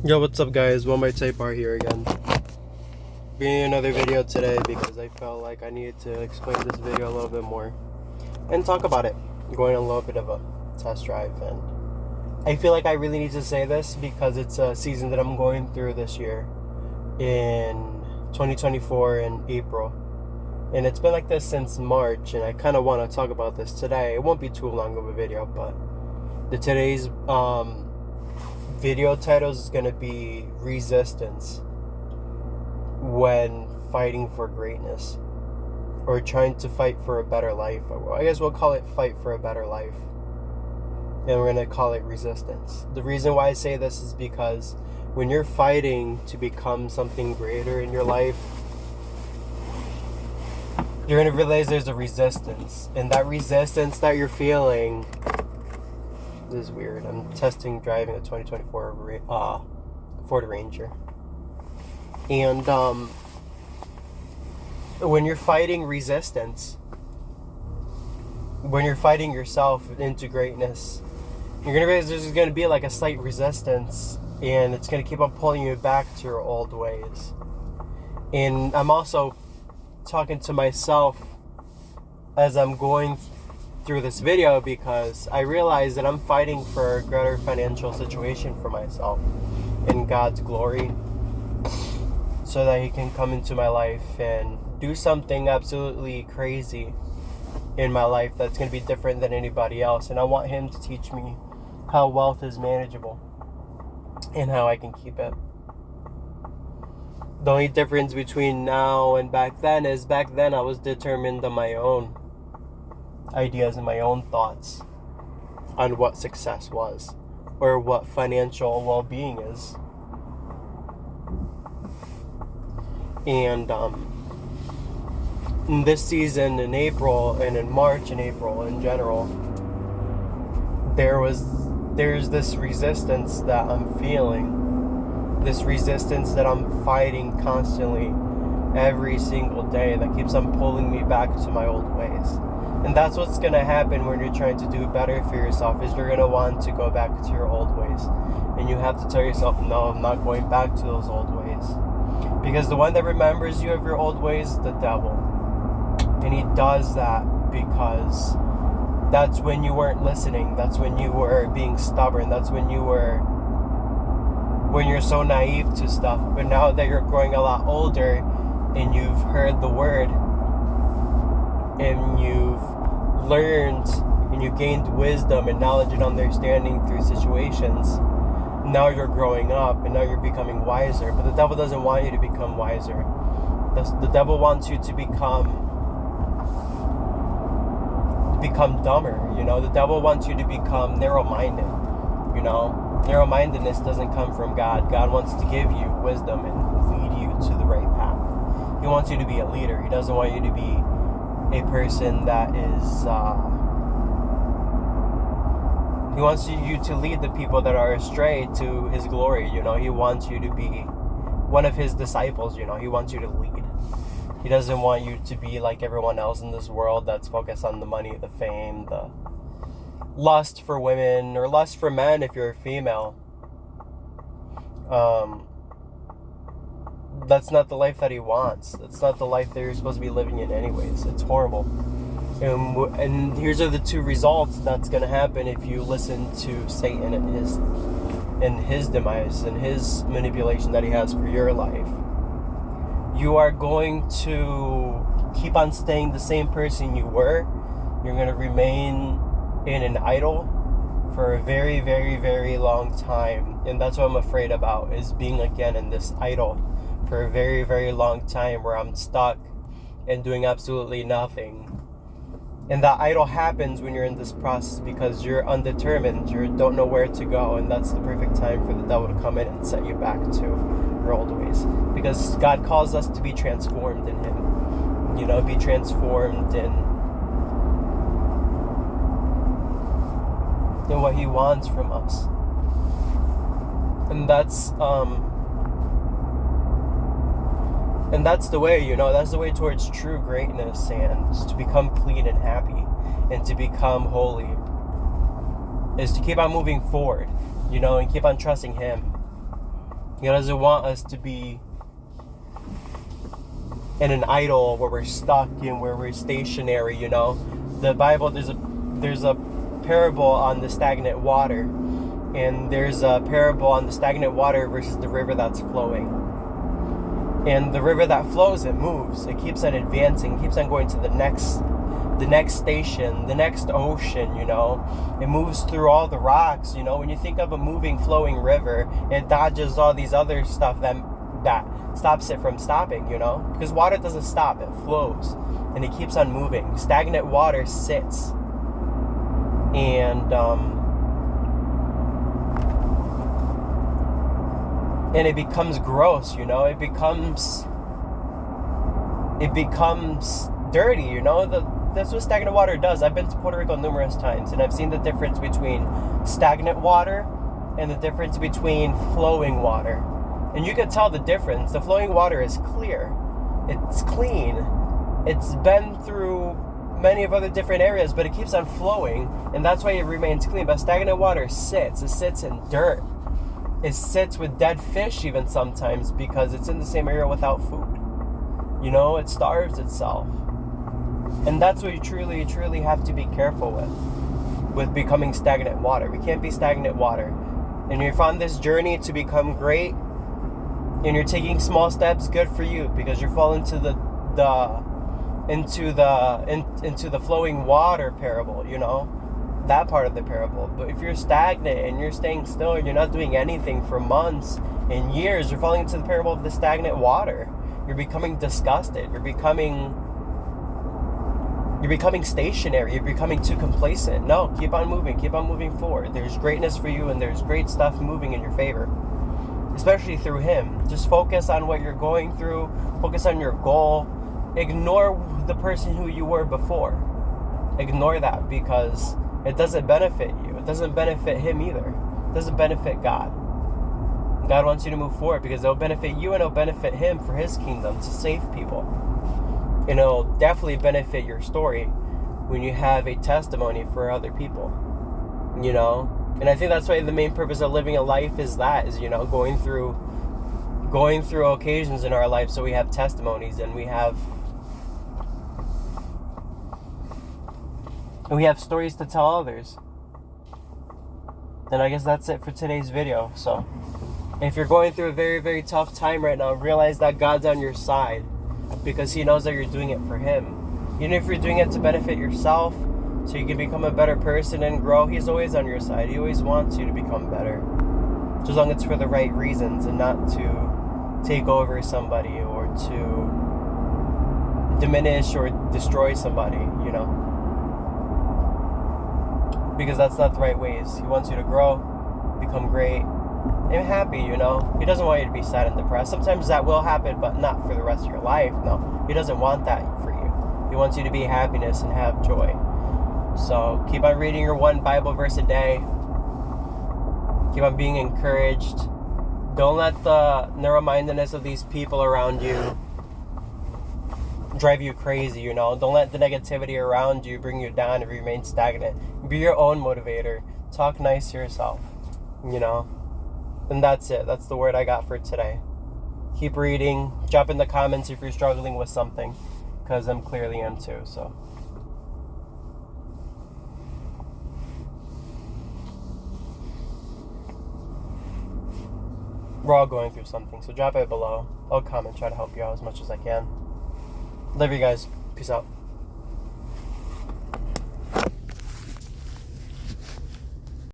Yo, what's up guys? One by Tape Bar here again. Bringing another video today because I felt like I needed to explain this video a little bit more and talk about it. Going on a little bit of a test drive, and I feel like I really need to say this because it's a season that I'm going through this year in 2024 in April. And it's been like this since March, and I kind of want to talk about this today. It won't be too long of a video, but today's video titles is going to be Resistance when fighting for greatness, or trying to fight for a better life. I guess we'll call it Fight for a Better Life, and we're going to call it Resistance. The reason why I say this is because when you're fighting to become something greater in your life, you're going to realize there's a resistance, and that resistance that you're feeling, this is weird. I'm testing driving a 2024 Ford Ranger. And when you're fighting resistance, when you're fighting yourself into greatness, you're going to realize there's going to be like a slight resistance, and it's going to keep on pulling you back to your old ways. And I'm also talking to myself as I'm going through this video, because I realize that I'm fighting for a greater financial situation for myself in God's glory, so that He can come into my life and do something absolutely crazy in my life that's going to be different than anybody else. And I want Him to teach me how wealth is manageable and how I can keep it. The only difference between now and back then is back then I was determined on my own ideas and my own thoughts on what success was, or what financial well-being is. And in this season in April, and in March and April in general, there's this resistance that I'm feeling, this resistance that I'm fighting constantly every single day, that keeps on pulling me back to my old ways. And that's what's going to happen when you're trying to do better for yourself, is you're going to want to go back to your old ways. And you have to tell yourself, no, I'm not going back to those old ways. Because the one that remembers you of your old ways is the devil. And he does that because that's when you weren't listening. That's when you were being stubborn. That's when you're so naive to stuff. But now that you're growing a lot older and you've heard the word, and you've learned, and you gained wisdom and knowledge and understanding through situations, now you're growing up and now you're becoming wiser. But the devil doesn't want you to become wiser. The devil wants you to become dumber. The devil wants you to become narrow-minded. Narrow-mindedness doesn't come from God. God wants to give you wisdom and lead you to the right path. He wants you to be a leader. He doesn't want you to be a person that is he wants you to lead the people that are astray to His glory. He wants you to be one of His disciples. He wants you to lead. He doesn't want you to be like everyone else in this world that's focused on the money, the fame, the lust for women, or lust for men if you're a female. That's not the life that He wants. That's not the life that you're supposed to be living in anyways. It's horrible. And here's are the two results that's going to happen if you listen to Satan and his demise and his manipulation that he has for your life. You are going to keep on staying the same person you were. You're going to remain in an idol for a very, very, very long time. And that's what I'm afraid about, is being again in this idol for a very, very long time, where I'm stuck and doing absolutely nothing. And that idol happens when you're in this process because you're undetermined, you don't know where to go, and that's the perfect time for the devil to come in and set you back to your old ways. Because God calls us to be transformed in Him. Be transformed in what He wants from us. And that's the way, that's the way towards true greatness, and to become clean and happy and to become holy, is to keep on moving forward, and keep on trusting Him. He doesn't want us to be in an idol where we're stuck and where we're stationary, you know. The Bible, there's a parable on the stagnant water, and there's a parable on the stagnant water versus the river that's flowing. And the river that flows, it moves. It keeps on advancing, keeps on going to the next station, the next ocean, you know. It moves through all the rocks, you know. When you think of a moving, flowing river, it dodges all these other stuff that stops it from stopping, you know. Because water doesn't stop, it flows. And it keeps on moving. Stagnant water sits. And it becomes gross, you know. It becomes dirty, you know. That's what stagnant water does. I've been to Puerto Rico numerous times, and I've seen the difference between stagnant water and the difference between flowing water. And you can tell the difference. The flowing water is clear. It's clean. It's been through many of other different areas, but it keeps on flowing, and that's why it remains clean. But stagnant water sits. It sits in dirt. It sits with dead fish even sometimes because it's in the same area without food. You know, it starves itself. And that's what you truly, truly have to be careful with becoming stagnant water. We can't be stagnant water. And you're on this journey to become great, and you're taking small steps, good for you, because you're falling into the flowing water parable, you know, that part of the parable. But if you're stagnant and you're staying still and you're not doing anything for months and years, you're falling into the parable of the stagnant water. You're becoming disgusted. You're becoming stationary. You're becoming too complacent. No, keep on moving forward. There's greatness for you, and there's great stuff moving in your favor, especially through Him. Just focus on what you're going through. Focus on your goal. Ignore the person who you were before. Ignore that, because it doesn't benefit you. It doesn't benefit Him either. It doesn't benefit God. God wants you to move forward because it'll benefit you and it'll benefit Him for His kingdom, to save people. And it'll definitely benefit your story when you have a testimony for other people, you know. And I think that's why the main purpose of living a life is you know, going through occasions in our life, so we have testimonies and we have stories to tell others. And I guess that's it for today's video. So if you're going through a very, very tough time right now, realize that God's on your side, because He knows that you're doing it for Him. Even if you're doing it to benefit yourself, so you can become a better person and grow, He's always on your side. He always wants you to become better, just as long as it's for the right reasons and not to take over somebody or to diminish or destroy somebody, you know. Because that's not the right ways. He wants you to grow, become great, and happy, you know. He doesn't want you to be sad and depressed. Sometimes that will happen, but not for the rest of your life. No, He doesn't want that for you. He wants you to be happiness and have joy. So keep on reading your one Bible verse a day. Keep on being encouraged. Don't let the narrow-mindedness of these people around you drive you crazy, you know. Don't let the negativity around you bring you down and remain stagnant. Be your own motivator. Talk nice to yourself, you know. And that's it. That's the word I got for today. Keep reading. Drop in the comments if you're struggling with something, because I'm clearly am too. So we're all going through something. So drop it below. I'll comment, try to help you out as much as I can. Love you guys. Peace out.